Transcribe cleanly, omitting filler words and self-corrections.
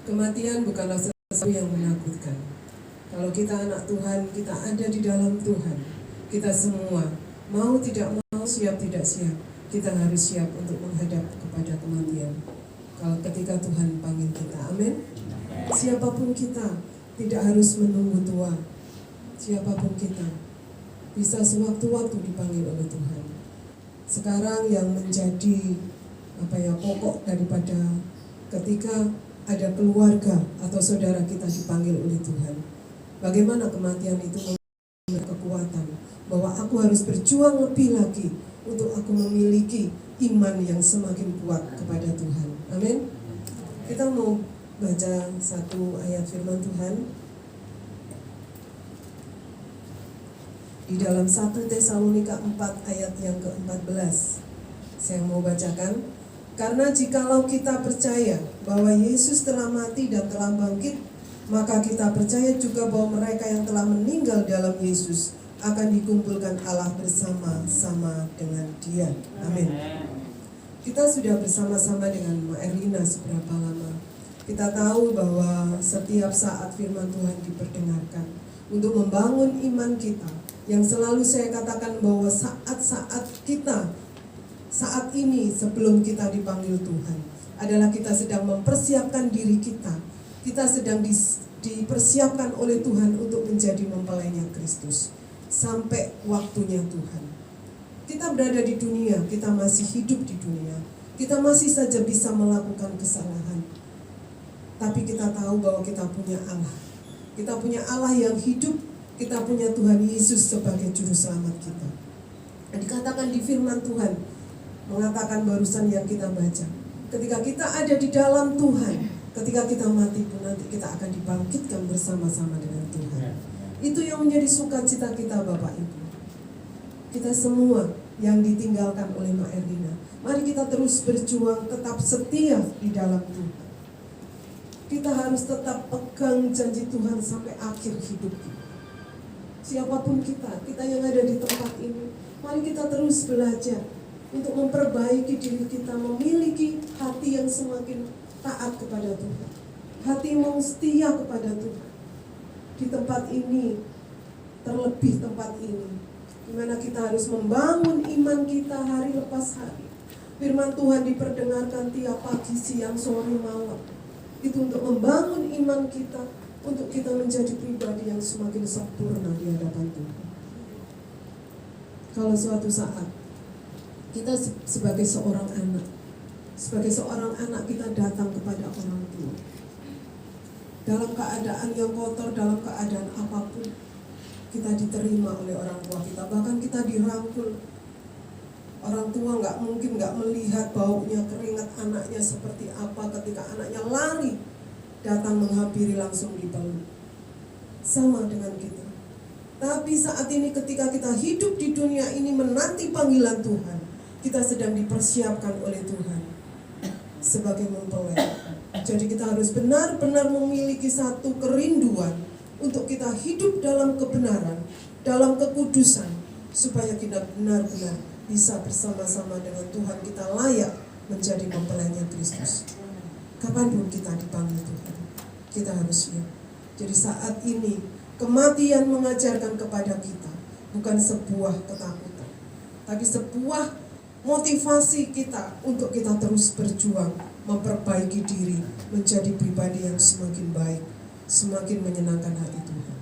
Kematian bukanlah sesuatu yang menakutkan. Kalau kita anak Tuhan, kita ada di dalam Tuhan. Kita semua, mau tidak mau, siap tidak siap, kita harus siap untuk menghadap kepada kematian. Kalau ketika Tuhan panggil kita, amin. Siapapun kita, tidak harus menunggu tua. Siapapun kita, bisa sewaktu-waktu dipanggil oleh Tuhan. Sekarang yang menjadi pokok daripada ketika ada keluarga atau saudara kita dipanggil oleh Tuhan. Bagaimana kematian itu memberi kekuatan bahwa aku harus berjuang lebih lagi untuk aku memiliki iman yang semakin kuat kepada Tuhan. Amin. Kita mau baca satu ayat firman Tuhan di dalam 1 Tesalonika 4 ayat yang ke-14. Saya mau bacakan. Karena jikalau kita percaya bahwa Yesus telah mati dan telah bangkit, maka kita percaya juga bahwa mereka yang telah meninggal dalam Yesus akan dikumpulkan Allah bersama-sama dengan Dia. Amin. Kita sudah bersama-sama dengan Mbak Erlina seberapa lama. Kita tahu bahwa setiap saat firman Tuhan diperdengarkan untuk membangun iman kita. Yang selalu saya katakan bahwa saat-saat kita saat ini sebelum kita dipanggil Tuhan adalah kita sedang mempersiapkan diri kita. Kita sedang dipersiapkan oleh Tuhan untuk menjadi mempelainya Kristus sampai waktunya Tuhan. Kita berada di dunia, kita masih hidup di dunia. Kita masih saja bisa melakukan kesalahan. Tapi kita tahu bahwa kita punya Allah. Kita punya Allah yang hidup. Kita punya Tuhan Yesus sebagai juru selamat kita. Dikatakan di firman Tuhan, mengatakan barusan yang kita baca, ketika kita ada di dalam Tuhan, ketika kita mati pun nanti kita akan dibangkitkan bersama-sama dengan Tuhan. Itu yang menjadi sukacita kita Bapak Ibu. Kita semua yang ditinggalkan oleh Mbak Erlina, mari kita terus berjuang, tetap setia di dalam Tuhan. Kita harus tetap pegang janji Tuhan sampai akhir hidup kita. Siapapun kita yang ada di tempat ini, mari kita terus belajar untuk memperbaiki diri kita, memiliki hati yang semakin taat kepada Tuhan, hati yang setia kepada Tuhan. Di tempat ini, terlebih tempat ini, di mana kita harus membangun iman kita hari lepas hari. Firman Tuhan diperdengarkan tiap pagi, siang, sore, malam. Itu untuk membangun iman kita, untuk kita menjadi pribadi yang semakin sempurna di hadapan Tuhan. Kalau suatu saat kita sebagai seorang anak kita datang kepada orang tua dalam keadaan yang kotor, dalam keadaan apapun, kita diterima oleh orang tua kita, bahkan kita dirangkul. Orang tua mungkin nggak melihat baunya keringat anaknya seperti apa ketika anaknya lari datang menghampiri, langsung dipeluk. Sama dengan kita. Tapi saat ini ketika kita hidup di dunia ini menanti panggilan Tuhan, kita sedang dipersiapkan oleh Tuhan sebagai mempelai. Jadi kita harus benar-benar memiliki satu kerinduan untuk kita hidup dalam kebenaran, dalam kekudusan, supaya kita benar-benar bisa bersama-sama dengan Tuhan, kita layak menjadi mempelainya Kristus. Kapanpun kita dipanggil Tuhan, kita harus siap. Jadi saat ini kematian mengajarkan kepada kita bukan sebuah ketakutan, tapi sebuah motivasi kita untuk kita terus berjuang, memperbaiki diri, menjadi pribadi yang semakin baik, semakin menyenangkan hati Tuhan.